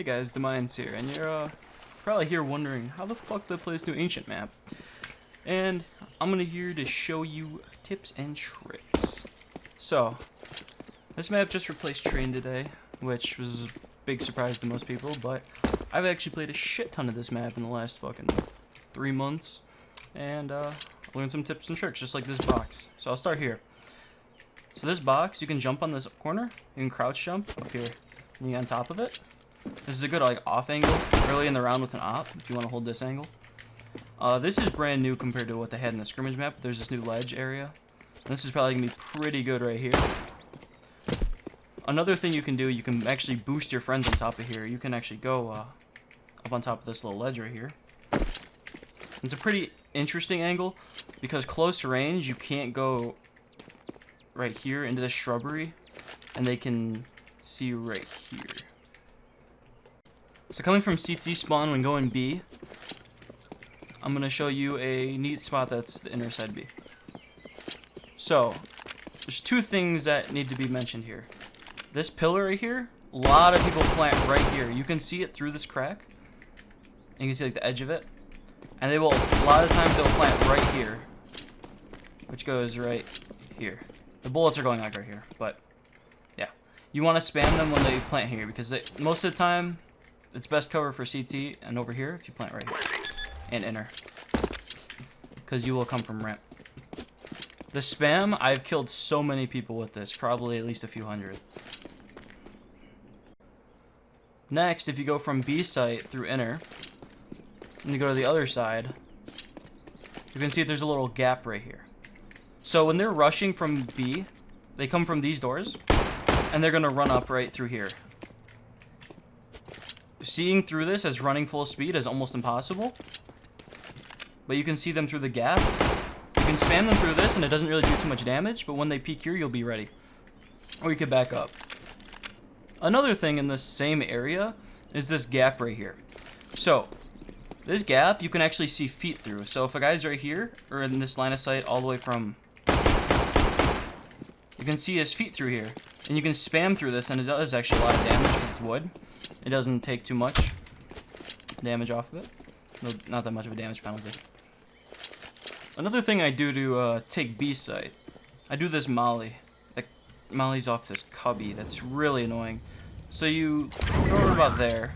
Hey guys, Demines here, and you're probably here wondering how the fuck do I play this new ancient map? And I'm here to show you tips and tricks. So, this map just replaced Train today, which was a big surprise to most people, but I've actually played a shit ton of this map in the last fucking 3 months, and learned some tips and tricks, just like this box. So I'll start here. So this box, you can jump on this corner, you can crouch jump up here, and you get on top of it. This is a good like off angle early in the round with an op if you want to hold this angle. This is brand new compared to what they had in the scrimmage map. There's this new ledge area. And this is probably going to be pretty good right here. Another thing you can do, you can actually boost your friends on top of here. You can actually go up on top of this little ledge right here. It's a pretty interesting angle because close range you can't go right here into the shrubbery and they can see you right here. So coming from CT spawn when going B, I'm going to show you a neat spot that's the inner side B. So, there's two things that need to be mentioned here. This pillar right here, a lot of people plant right here. You can see it through this crack. And you can see like the edge of it. And they will, a lot of times they'll plant right here. Which goes right here. The bullets are going like right here, but yeah. You want to spam them when they plant here because they, most of the time, it's best cover for CT and over here if you plant right here. And inner. Because you will come from ramp. The spam, I've killed so many people with this. Probably at least a few hundred. Next, if you go from B site through inner, and you go to the other side, you can see there's a little gap right here. So when they're rushing from B, they come from these doors, and they're going to run up right through here. Seeing through this as running full speed is almost impossible. But you can see them through the gap. You can spam them through this and it doesn't really do too much damage, but when they peek here, you'll be ready. Or you could back up. Another thing in this same area is this gap right here. So, this gap, you can actually see feet through. So if a guy's right here, or in this line of sight all the way from... You can see his feet through here. And you can spam through this and it does actually a lot of damage because it's wood. It doesn't take too much damage off of it. No, not that much of a damage penalty. Another thing I do to take B site, I do this molly. Like, molly's off this cubby. That's really annoying. So you throw it about there.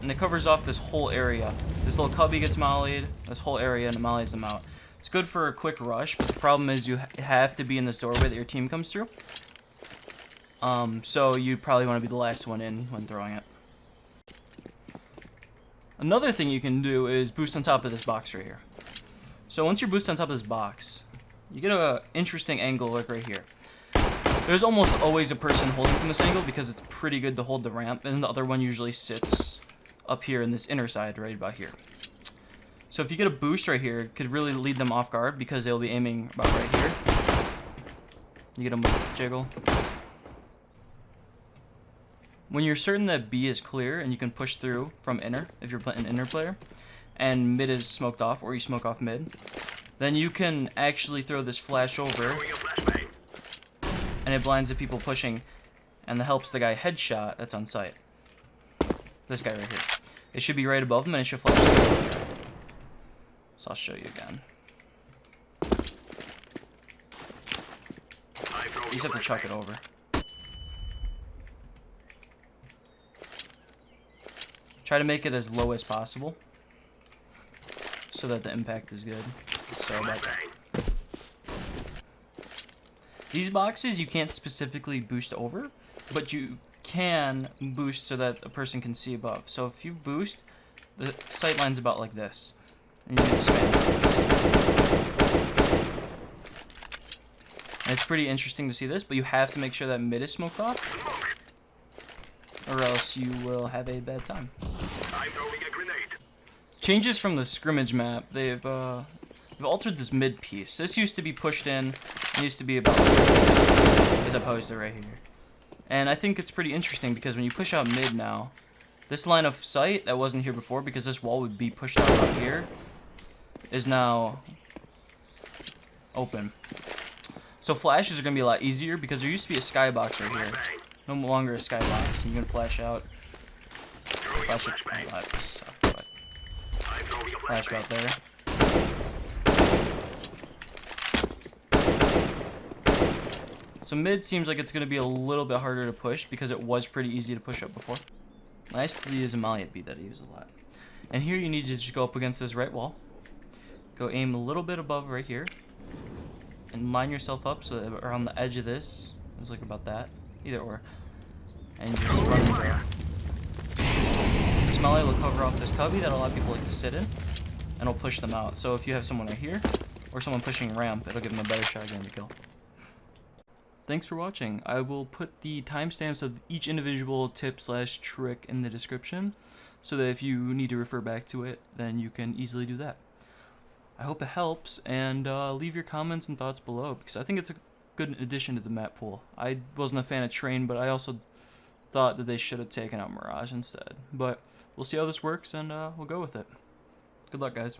And it covers off this whole area. This little cubby gets mollied, this whole area, and it mollies them out. It's good for a quick rush, but the problem is you have to be in this doorway that your team comes through. So you probably want to be the last one in when throwing it. Another thing you can do is boost on top of this box right here. So once you're boosted on top of this box, you get an interesting angle like right here. There's almost always a person holding from this angle because it's pretty good to hold the ramp, and the other one usually sits up here in this inner side right about here. So if you get a boost right here, it could really lead them off guard because they'll be aiming about right here. You get them with jiggle. When you're certain that B is clear and you can push through from inner, if you're an inner player, and mid is smoked off, or you smoke off mid, then you can actually throw this flash over, and it blinds the people pushing, and that helps the guy headshot that's on sight. This guy right here. It should be right above him, and it should flash. So I'll show you again. You just have to chuck it over. Try to make it as low as possible so that the impact is good. So about that. These boxes you can't specifically boost over, but you can boost so that a person can see above. So if you boost, the sight line's about like this. And you can spam. And it's pretty interesting to see this, but you have to make sure that mid is smoked off, or else you will have a bad time. Changes from the scrimmage map, they've altered this mid piece. This used to be pushed in, and used to be about as opposed to right here. And I think it's pretty interesting because when you push out mid now, this line of sight that wasn't here before because this wall would be pushed out right here is now open. So flashes are going to be a lot easier because there used to be a skybox right here. No longer a skybox. You can flash out. Flash it. Oh, that sucked, but flash out there. So mid seems like it's going to be a little bit harder to push because it was pretty easy to push up before. I used to use a Maliat beat that I use a lot. And here you need to just go up against this right wall. Go aim a little bit above right here. And line yourself up so that around the edge of this is like about that. Either or. And just run and grab. This melee will cover off this cubby that a lot of people like to sit in. And it'll push them out. So if you have someone right here, or someone pushing ramp, it'll give them a better shot getting the kill. Thanks for watching. I will put the timestamps of each individual tip/trick in the description, so that if you need to refer back to it, then you can easily do that. I hope it helps, and leave your comments and thoughts below, because I think it's a good addition to the map pool. I wasn't a fan of Train, but I also thought that they should have taken out Mirage instead. But we'll see how this works, and we'll go with it. Good luck, guys.